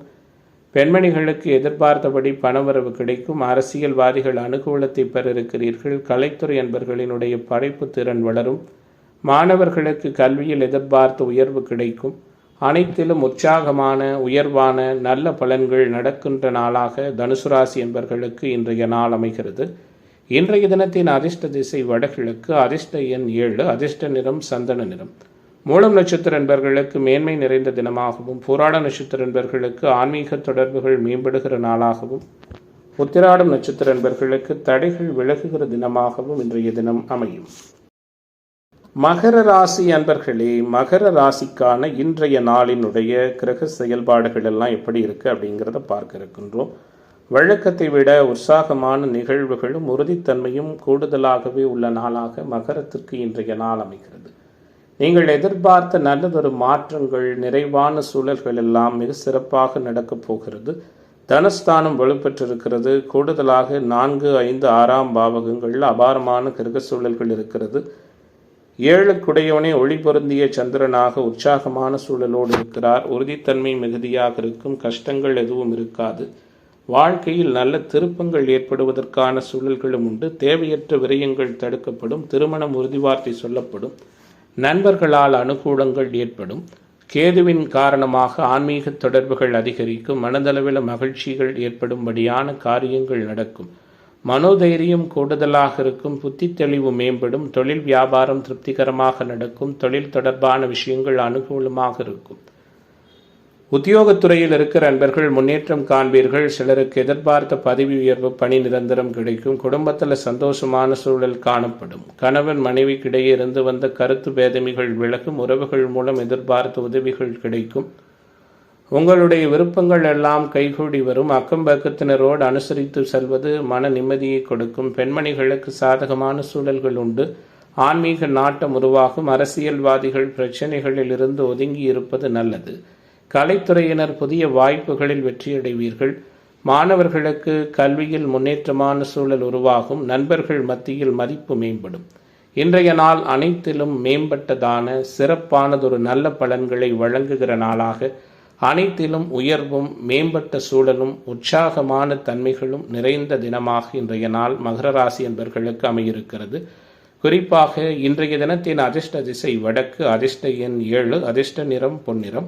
பெண்மணிகளுக்கு எதிர்பார்த்தபடி பணவரவு கிடைக்கும். அரசியல்வாதிகள் அனுகூலத்தை பெற இருக்கிறீர்கள். கலைத்துறை அன்பர்களினுடைய படைப்பு திறன் வளரும். மாணவர்களுக்கு கல்வியில் எதிர்பார்த்த உயர்வு கிடைக்கும். அனைத்திலும் உற்சாகமான உயர்வான நல்ல பலன்கள் நடக்கின்ற நாளாக தனுசு ராசி என்பவர்களுக்கு இன்றைய நாள் அமைகிறது. இன்றைய தினத்தின் அதிர்ஷ்ட திசை வடகிழக்கு. அதிர்ஷ்ட எண் 7. அதிர்ஷ்ட நிறம் சந்தன நிறம். மூலம் நட்சத்திர என்பர்களுக்கு மேன்மை நிறைந்த தினமாகவும், பூராட நட்சத்திர என்பர்களுக்கு ஆன்மீக தொடர்புகள் மேம்படுகிற நாளாகவும், உத்திராடம் நட்சத்திர என்பர்களுக்கு தடைகள் விலகுகிற தினமாகவும் இன்றைய தினம் அமையும். மகர ராசி அன்பர்களே, மகர ராசிக்கான இன்றைய நாளினுடைய கிரக செயல்பாடுகள் எல்லாம் எப்படி இருக்கு அப்படிங்கிறத பார்க்க இருக்கின்றோம். வழக்கத்தை விட உற்சாகமான நிகழ்வுகளும் உறுதித்தன்மையும் கூடுதலாகவே உள்ள நாளாக மகரத்திற்கு இன்றைய நாள் அமைகிறது. நீங்கள் எதிர்பார்த்த நல்லதொரு மாற்றங்கள், நிறைவான சூழல்கள் எல்லாம் மிக சிறப்பாக நடக்கப் போகிறது. தனஸ்தானம் வலுப்பெற்றிருக்கிறது. கூடுதலாக 4, 5, 6ஆம் பாவகங்களில் அபாரமான கிரக சூழல்கள் இருக்கிறது. 7 குடையவனே ஒளி பொருந்திய சந்திரனாக உற்சாகமான சூழலோடு இருக்கிறார். உறுதித்தன்மை மிகுதியாக இருக்கும். கஷ்டங்கள் எதுவும் இருக்காது. வாழ்க்கையில் நல்ல திருப்பங்கள் ஏற்படுவதற்கான சூழல்களும் உண்டு. தேவையற்ற விரயங்கள் தடுக்கப்படும். திருமணம் உறுதிவார்த்தை சொல்லப்படும். நண்பர்களால் அனுகூலங்கள் ஏற்படும். கேதுவின் காரணமாக ஆன்மீக தொடர்புகள் அதிகரிக்கும். மனதளவில் மகிழ்ச்சிகள் ஏற்படும்படியான காரியங்கள் நடக்கும். மனோதைரியம் கூடுதலாக இருக்கும். புத்தி தெளிவு மேம்படும். தொழில் வியாபாரம் திருப்திகரமாக நடக்கும். தொழில் தொடர்பான விஷயங்கள் அனுகூலமாக இருக்கும். உத்தியோகத்துறையில் இருக்கிற அன்பர்கள் முன்னேற்றம் காண்பீர்கள். சிலருக்கு எதிர்பார்த்த பதவி உயர்வு, பணி நிரந்தரம் கிடைக்கும். குடும்பத்தில் சந்தோஷமான சூழல் காணப்படும். கணவன் மனைவிக்கிடையே இருந்து வந்த கருத்து பேதமிகள் விலகும். உறவுகள் மூலம் எதிர்பார்த்த உதவிகள் கிடைக்கும். உங்களுடைய விருப்பங்கள் எல்லாம் கைகூடி வரும். அக்கம் பக்கத்தினரோடு அனுசரித்து செல்வது மன நிம்மதியை கொடுக்கும். பெண்மணிகளுக்கு சாதகமான சூழல்கள் உண்டு. ஆன்மீக நாட்டம் உருவாகும். அரசியல்வாதிகள் பிரச்சனைகளில் இருந்து ஒதுங்கி இருப்பது நல்லது. கலைத்துறையினர் புதிய வாய்ப்புகளில் வெற்றியடைவீர்கள். மாணவர்களுக்கு கல்வியில் முன்னேற்றமான சூழல் உருவாகும். நண்பர்கள் மத்தியில் மதிப்பு மேம்படும். இன்றைய நாள் அனைத்திலும் மேம்பட்டதான சிறப்பானதொரு நல்ல பலன்களை வழங்குகிற நாளாக, அனைத்திலும் உயர்வும் மேம்பட்ட சூழலும் உற்சாகமான தன்மைகளும் நிறைந்த தினமாக இன்றைய நாள் மகர ராசி என்பர்களுக்கு அமையிருக்கிறது. குறிப்பாக இன்றைய தினத்தின் அதிர்ஷ்ட திசை வடக்கு. அதிர்ஷ்ட எண் 7. அதிர்ஷ்ட நிறம் பொன்னிறம்.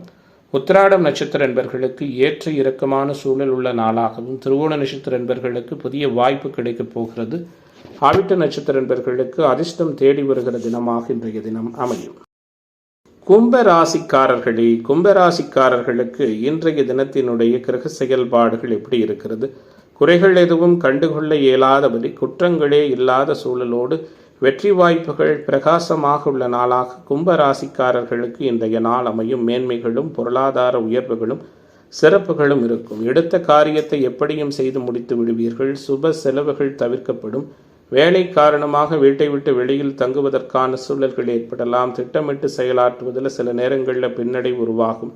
உத்திராடம் நட்சத்திர என்பர்களுக்கு ஏற்ற இறக்கமான சூழல் உள்ள நாளாகவும், திருவோண நட்சத்திர என்பர்களுக்கு புதிய வாய்ப்பு கிடைக்கப் போகிறது. அவிட்ட நட்சத்திர என்பர்களுக்கு அதிர்ஷ்டம் தேடி வருகிற தினமாக இன்றைய தினம் அமையும். கும்பராசிக்காரர்களே, கும்பராசிக்காரர்களுக்கு இன்றைய தினத்தினுடைய கிரக செயல்பாடுகள் எப்படி இருக்கிறது? குறைகள் எதுவும் கண்டுகொள்ள இயலாதபடி குற்றங்களே இல்லாத சூழலோடு வெற்றி வாய்ப்புகள் பிரகாசமாக உள்ள நாளாக கும்பராசிக்காரர்களுக்கு இன்றைய நாள் அமையும். மேன்மைகளும் பொருளாதார உயர்வுகளும் சிறப்புகளும் இருக்கும். எடுத்த காரியத்தை எப்படியும் செய்து முடித்து விடுவீர்கள். சுப செலவுகள் தவிர்க்கப்படும். வேலை காரணமாக வீட்டை விட்டு வெளியில் தங்குவதற்கான சூழல்கள் ஏற்படலாம். திட்டமிட்டு செயலாற்றுவதில் சில நேரங்களில் பின்னடைவு உருவாகும்.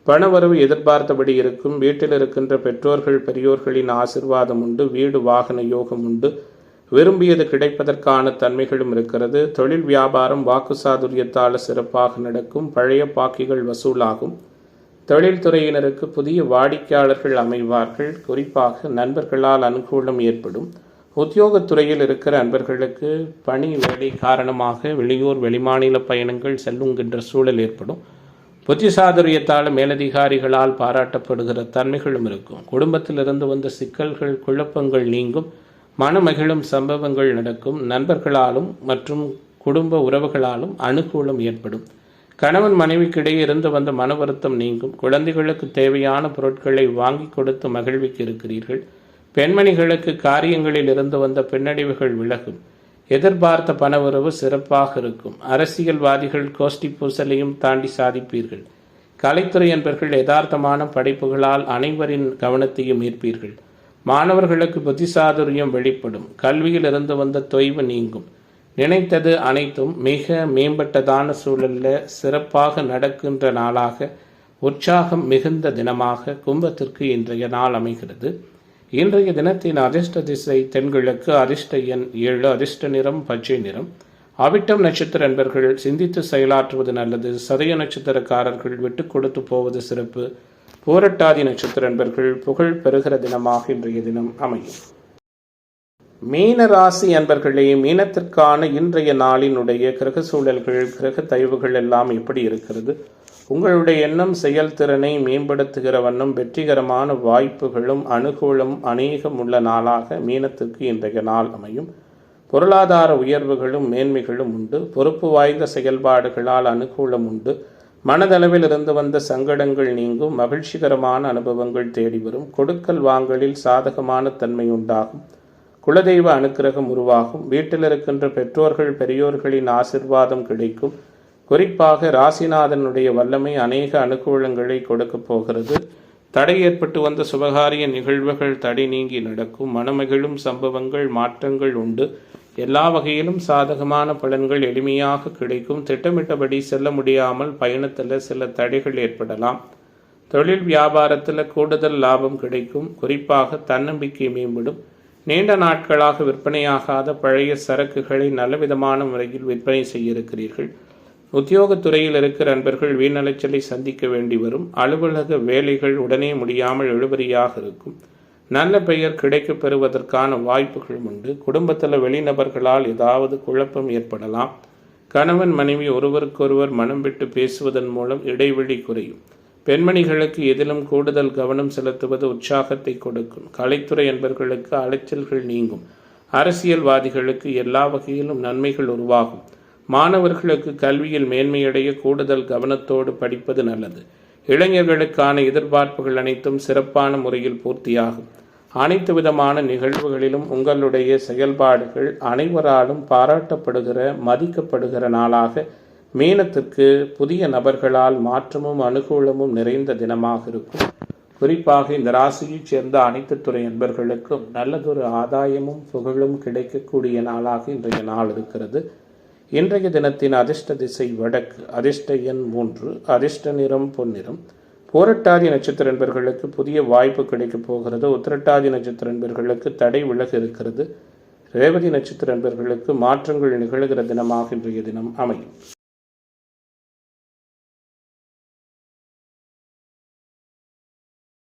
பணவரவு எதிர்பார்த்தபடி இருக்கும். வீட்டில் இருக்கின்ற பெற்றோர்கள் பெரியோர்களின் ஆசிர்வாதம் உண்டு. வீடு வாகன யோகம் உண்டு. விரும்பியது கிடைப்பதற்கான தன்மைகளும் இருக்கிறது. தொழில் வியாபாரம் வாக்கு சாதுரியத்தால் சிறப்பாக நடக்கும். பழைய பாக்கிகள் வசூலாகும். தொழில்துறையினருக்கு புதிய வாடிக்கையாளர்கள் அமைவார்கள். குறிப்பாக நண்பர்களால் அனுகூலம் ஏற்படும். உத்தியோகத்துறையில் இருக்கிற அன்பர்களுக்கு பணி வேலை காரணமாக வெளியூர் வெளிமாநில பயணங்கள் செல்லுங்கின்ற சூழல் ஏற்படும். புத்தி சாதுரியத்தால் மேலதிகாரிகளால் பாராட்டப்படுகிற தன்மைகளும் இருக்கும். குடும்பத்திலிருந்து வந்த சிக்கல்கள் குழப்பங்கள் நீங்கும். மனமகிழும் சம்பவங்கள் நடக்கும். நண்பர்களாலும் மற்றும் குடும்ப உறவுகளாலும் அனுகூலம் ஏற்படும். கணவன் மனைவிக்கிடையே இருந்து வந்த மன வருத்தம் நீங்கும். குழந்தைகளுக்கு தேவையான பொருட்களை வாங்கி கொடுத்து மகிழ்விக்க இருக்கிறீர்கள். பெண்மணிகளுக்கு காரியங்களில் இருந்து வந்த பின்னடைவுகள் விலகும். எதிர்பார்த்த பணவரவு சிறப்பாக இருக்கும். அரசியல்வாதிகள் கோஷ்டி பூசலையும் தாண்டி சாதிப்பீர்கள். கலைத்துறை என்பர்கள் யதார்த்தமான படைப்புகளால் அனைவரின் கவனத்தையும் ஈர்ப்பீர்கள். மாணவர்களுக்கு புத்திசாதுரியம் வெளிப்படும். கல்வியில் இருந்து வந்த தொய்வு நீங்கும். நினைத்தது அனைத்தும் மிக மேம்பட்டதான சூழலில் சிறப்பாக நடக்கின்ற நாளாக, உற்சாகம் மிகுந்த தினமாக கும்பத்திற்கு இன்றைய நாள் அமைகிறது. இன்றைய தினத்தின் அதிர்ஷ்ட திசை தென்கிழக்கு. அதிர்ஷ்ட எண் 7. அதிர்ஷ்ட நிறம் பச்சை நிறம். அவிட்டம் நட்சத்திர அன்பர்கள் சிந்தித்து செயலாற்றுவது நல்லது. சதய நட்சத்திரக்காரர்கள் விட்டு கொடுத்து போவது சிறப்பு. பூரட்டாதி நட்சத்திர அன்பர்கள் புகழ் பெறுகிற தினமாக இன்றைய தினம் அமையும். மீன ராசி அன்பர்களே, மீனத்திற்கான இன்றைய நாளினுடைய கிரக சூழல்கள், கிரக தயவுகள் எல்லாம் எப்படி இருக்கிறது? உங்களுடைய எண்ணம் செயல்திறனை மேம்படுத்துகிற வண்ணம் வெற்றிகரமான வாய்ப்புகளும் அனுகூலம் அநேகம் உள்ள நாளாக மீனத்திற்கு இன்றைய நாள் அமையும். பொருளாதார உயர்வுகளும் மேன்மைகளும் உண்டு. பொறுப்பு வாய்ந்த செயல்பாடுகளால் அனுகூலம் உண்டு. மனதளவில் இருந்து வந்த சங்கடங்கள் நீங்கும். மகிழ்ச்சிகரமான அனுபவங்கள் தேடி வரும். கொடுக்கல் வாங்கலில் சாதகமான தன்மை உண்டாகும். குலதெய்வ அனுக்கிரகம் உருவாகும். வீட்டில் இருக்கின்ற பெற்றோர்கள் பெரியோர்களின் ஆசிர்வாதம் கிடைக்கும். குறிப்பாக ராசிநாதனுடைய வல்லமை அநேக அனுகூலங்களை கொடுக்க போகிறது. தடை ஏற்பட்டு வந்த சுபகாரிய நிகழ்வுகள் தடை நீங்கி நடக்கும். மனமகிழும் சம்பவங்கள் மாற்றங்கள் உண்டு. எல்லா வகையிலும் சாதகமான பலன்கள் எளிமையாக கிடைக்கும். திட்டமிட்டபடி செல்ல முடியாமல் பயணத்தில் சில தடைகள் ஏற்படலாம். தொழில் வியாபாரத்தில் கூடுதல் லாபம் கிடைக்கும். குறிப்பாக தன்னம்பிக்கை மேம்படும். நீண்ட நாட்களாக விற்பனையாகாத பழைய சரக்குகளை நல்லவிதமான முறையில் விற்பனை செய்ய இருக்கிறீர்கள். உத்தியோகத்துறையில் இருக்கிற நண்பர்கள் வீணலைச்சலை சந்திக்க வேண்டி வரும். அலுவலக வேலைகள் உடனே முடியாமல் இழுபறியாக இருக்கும். நல்ல பெயர் கிடைக்கப் பெறுவதற்கான வாய்ப்புகள் உண்டு. குடும்பத்தில் வெளிநபர்களால் ஏதாவது குழப்பம் ஏற்படலாம். கணவன் மனைவி ஒருவருக்கொருவர் மனம் விட்டு பேசுவதன் மூலம் இடைவெளி குறையும். பெண்மணிகளுக்கு எதிலும் கூடுதல் கவனம் செலுத்துவது உற்சாகத்தை கொடுக்கும். கலைத்துறை என்பவர்களுக்கு அலைச்சல்கள் நீங்கும். அரசியல்வாதிகளுக்கு எல்லா வகையிலும் நன்மைகள் உருவாகும். மாணவர்களுக்கு கல்வியில் மேன்மையடைய கூடுதல் கவனத்தோடு படிப்பது நல்லது. இளைஞர்களுக்கான எதிர்பார்ப்புகள் அனைத்தும் சிறப்பான முறையில் பூர்த்தியாகும். அனைத்து விதமான நிகழ்வுகளிலும் உங்களுடைய செயல்பாடுகள் அனைவராலும் பாராட்டப்படுகிற மதிக்கப்படுகிற நாளாக மீனத்திற்கு புதிய நபர்களால் மாற்றமும் அனுகூலமும் நிறைந்த தினமாக இருக்கும். குறிப்பாக இந்த ராசியைச் சேர்ந்த அனைத்து துறை நண்பர்களுக்கும் நல்லதொரு ஆதாயமும் புகழும் கிடைக்கக்கூடிய நாளாக இன்றைய நாள் இருக்கிறது. இன்றைய தினத்தின் அதிர்ஷ்ட திசை வடக்கு, அதிர்ஷ்ட எண் 3, அதிர்ஷ்ட நிறம் பொன்னிறம். பூரட்டாதி நட்சத்திர நண்பர்களுக்கு புதிய வாய்ப்பு கிடைக்கப் போகிறது. உத்திரட்டாதி நட்சத்திர நண்பர்களுக்கு தடை விலக இருக்கிறது. ரேவதி நட்சத்திர நண்பர்களுக்கு மாற்றங்கள் நிகழ்கிற தினமாக இன்றைய தினம் அமையும்.